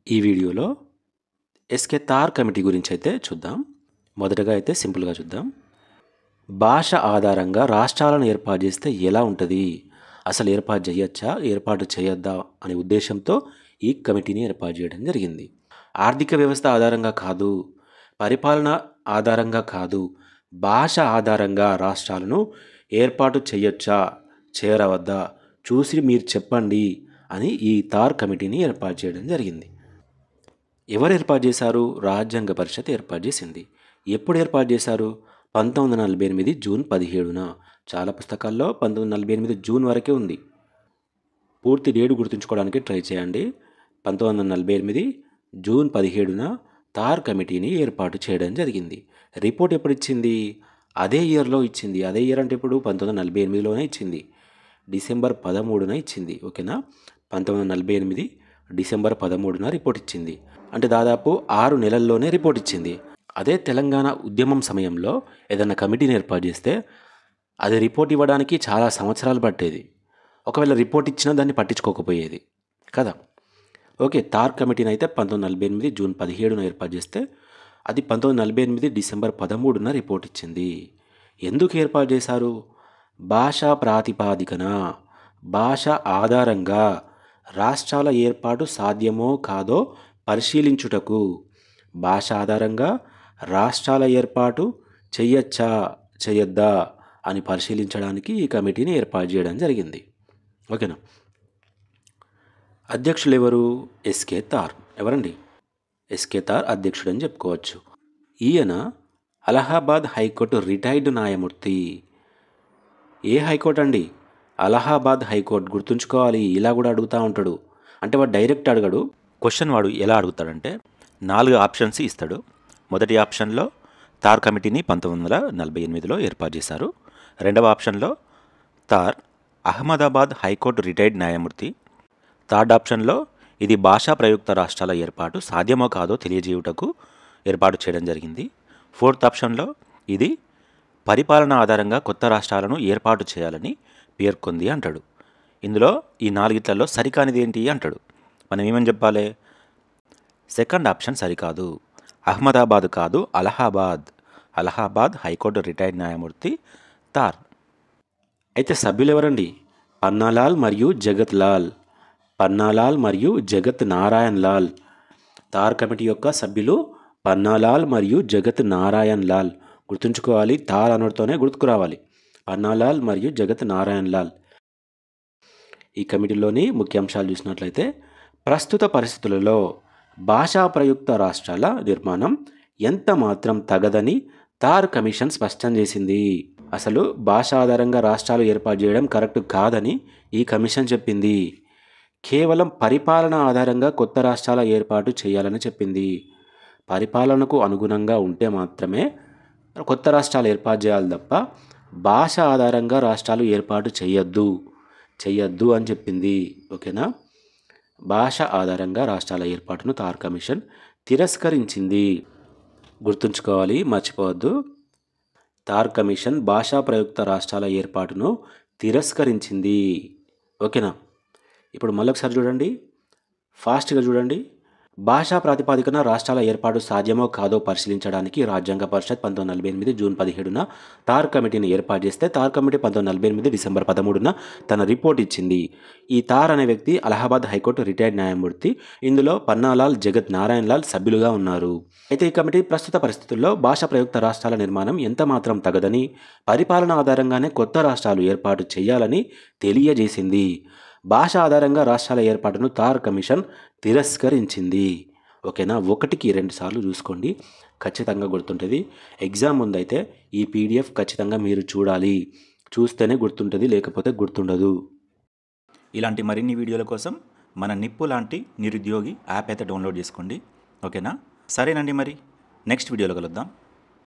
ఈ వీడియోలో ఎస్కే తార్ కమిటీ గురించి అయితే చూద్దాం. మొదటగా అయితే సింపుల్గా చూద్దాం. భాష ఆధారంగా రాష్ట్రాలను ఏర్పాటు చేస్తే ఎలా ఉంటుంది, అసలు ఏర్పాటు చేయొచ్చా, ఏర్పాటు చేయొద్దా అనే ఉద్దేశంతో ఈ కమిటీని ఏర్పాటు చేయడం జరిగింది. ఆర్థిక వ్యవస్థ ఆధారంగా కాదు, పరిపాలన ఆధారంగా కాదు, భాష ఆధారంగా రాష్ట్రాలను ఏర్పాటు చేయొచ్చా, చేరవద్దా చూసి మీరు చెప్పండి అని ఈ తార్ కమిటీని ఏర్పాటు చేయడం జరిగింది. ఎవరు ఏర్పాటు చేశారు? రాజ్యాంగ పరిషత్ ఏర్పాటు చేసింది. ఎప్పుడు ఏర్పాటు చేశారు? 1948 జూన్ 17న. చాలా పుస్తకాల్లో 1948 జూన్ వరకే ఉంది. పూర్తి డేట్ గుర్తుంచుకోవడానికి ట్రై చేయండి. 1948 జూన్ 17న తార్ కమిటీని ఏర్పాటు చేయడం జరిగింది. రిపోర్ట్ ఎప్పుడు ఇచ్చింది? అదే ఇయర్లో ఇచ్చింది. అదే ఇయర్ అంటే ఇప్పుడు 1948లోనే ఇచ్చింది. డిసెంబర్ 13న ఇచ్చింది. ఓకేనా? 1948 డిసెంబర్ 13న రిపోర్ట్ ఇచ్చింది. అంటే దాదాపు 6 నెలల్లోనే రిపోర్ట్ ఇచ్చింది. అదే తెలంగాణ ఉద్యమం సమయంలో ఏదైనా కమిటీని ఏర్పాటు చేస్తే అది రిపోర్ట్ ఇవ్వడానికి చాలా సంవత్సరాలు పట్టేది. ఒకవేళ రిపోర్ట్ ఇచ్చినా దాన్ని పట్టించుకోకపోయేది కదా. ఓకే, తార్ కమిటీని అయితే 1948 జూన్ 17న ఏర్పాటు చేస్తే అది 1948 డిసెంబర్ 13న రిపోర్ట్ ఇచ్చింది. ఎందుకు ఏర్పాటు చేశారు? భాషా ప్రాతిపాదికన, భాష ఆధారంగా రాష్ట్రాల ఏర్పాటు సాధ్యమో కాదో పరిశీలించుటకు, భాష ఆధారంగా రాష్ట్రాల ఏర్పాటు చెయ్యొచ్చా చేయొద్దా అని పరిశీలించడానికి ఈ కమిటీని ఏర్పాటు చేయడం జరిగింది. ఓకేనా? అధ్యక్షులు ఎవరు? ఎస్కే తార్. ఎవరండి? ఎస్కే తార్ అధ్యక్షుడు అని చెప్పుకోవచ్చు. ఈయన అలహాబాద్ హైకోర్టు రిటైర్డ్ న్యాయమూర్తి. ఏ హైకోర్టు అండి? అలహాబాద్ హైకోర్టు. గుర్తుంచుకోవాలి. ఇలా కూడా అడుగుతూ ఉంటాడు. అంటే వాడు డైరెక్ట్ అడగడు. క్వశ్చన్ వాడు ఎలా అడుగుతాడంటే 4 ఆప్షన్స్ ఇస్తాడు. మొదటి ఆప్షన్లో తార్ కమిటీని 1948లో ఏర్పాటు చేశారు. రెండవ ఆప్షన్లో తార్ అహ్మదాబాద్ హైకోర్టు రిటైర్డ్ న్యాయమూర్తి. థర్డ్ ఆప్షన్లో ఇది భాషా ప్రయుక్త రాష్ట్రాల ఏర్పాటు సాధ్యమో కాదో తెలియజేయుటకు ఏర్పాటు చేయడం జరిగింది. ఫోర్త్ ఆప్షన్లో ఇది పరిపాలన ఆధారంగా కొత్త రాష్ట్రాలను ఏర్పాటు చేయాలని పేర్కొంది అంటాడు. ఇందులో ఈ 4 సరికానిది ఏంటి అంటాడు. మనం ఏమని చెప్పాలి? సెకండ్ ఆప్షన్ సరికాదు. అహ్మదాబాద్ కాదు, అలహాబాద్. అలహాబాద్ హైకోర్టు రిటైర్డ్ న్యాయమూర్తి తార్. అయితే సభ్యులు ఎవరండి? పన్నాలాల్ మరియు జగత్ లాల్. పన్నాలాల్ మరియు జగత్ నారాయణ్ లాల్. తార్ కమిటీ యొక్క సభ్యులు పన్నాలాల్ మరియు జగత్ నారాయణ్ లాల్. గుర్తుంచుకోవాలి. తార్ అనడంతోనే గుర్తుకు రావాలి. పన్నాలాల్ మరియు జగత్ నారాయణ్ లాల్. ఈ కమిటీలోని ముఖ్యాంశాలు చూసినట్లయితే ప్రస్తుత పరిస్థితులలో భాషా ప్రయుక్త రాష్ట్రాల నిర్మాణం ఎంత మాత్రం తగదని తార్ కమిషన్ స్పష్టం చేసింది. అసలు భాష ఆధారంగా రాష్ట్రాలు ఏర్పాటు చేయడం కరెక్ట్ కాదని ఈ కమిషన్ చెప్పింది. కేవలం పరిపాలన ఆధారంగా కొత్త రాష్ట్రాల ఏర్పాటు చేయాలని చెప్పింది. పరిపాలనకు అనుగుణంగా ఉంటే మాత్రమే కొత్త రాష్ట్రాలు ఏర్పాటు చేయాలి తప్ప భాష ఆధారంగా రాష్ట్రాలు ఏర్పాటు చెయ్యొద్దు అని చెప్పింది. ఓకేనా? భాష ఆధారంగా రాష్ట్రాల ఏర్పాటును తార్ కమిషన్ తిరస్కరించింది. గుర్తుంచుకోవాలి, మర్చిపోవద్దు. తార్ కమిషన్ భాషా ప్రయుక్త రాష్ట్రాల ఏర్పాటును తిరస్కరించింది. ఓకేనా? ఇప్పుడు మళ్ళొకసారి చూడండి, ఫాస్ట్గా చూడండి. భాషా ప్రాతిపాదికన రాష్ట్రాల ఏర్పాటు సాధ్యమో కాదో పరిశీలించడానికి రాజ్యాంగ పరిషత్ 1948 జూన్ 17న తార్ కమిటీని ఏర్పాటు చేస్తే తార్ కమిటీ 1948 డిసెంబర్ 13న తన రిపోర్ట్ ఇచ్చింది. ఈ తార్ అనే వ్యక్తి అలహాబాద్ హైకోర్టు రిటైర్డ్ న్యాయమూర్తి. ఇందులో పన్నాలాల్, జగత్ నారాయణ్ లాల్ సభ్యులుగా ఉన్నారు. అయితే ఈ కమిటీ ప్రస్తుత పరిస్థితుల్లో భాషా ప్రయుక్త రాష్ట్రాల నిర్మాణం ఎంత మాత్రం తగదని, పరిపాలన ఆధారంగానే కొత్త రాష్ట్రాలు ఏర్పాటు చేయాలని తెలియజేసింది. భాష ఆధారంగా రాష్ట్రాల ఏర్పాటును తార్ కమిషన్ తిరస్కరించింది. ఓకేనా? 1కి 2 సార్లు చూసుకోండి, ఖచ్చితంగా గుర్తుంటుంది. ఎగ్జామ్ ముందైతే ఈ పీడిఎఫ్ ఖచ్చితంగా మీరు చూడాలి. చూస్తేనే గుర్తుంటుంది, లేకపోతే గుర్తుండదు. ఇలాంటి మరిన్ని వీడియోల కోసం మన నిప్పు లాంటి నిరుద్యోగి యాప్ అయితే డౌన్లోడ్ చేసుకోండి. ఓకేనా? సరేనండి, మరి నెక్స్ట్ వీడియోలో కలుద్దాం.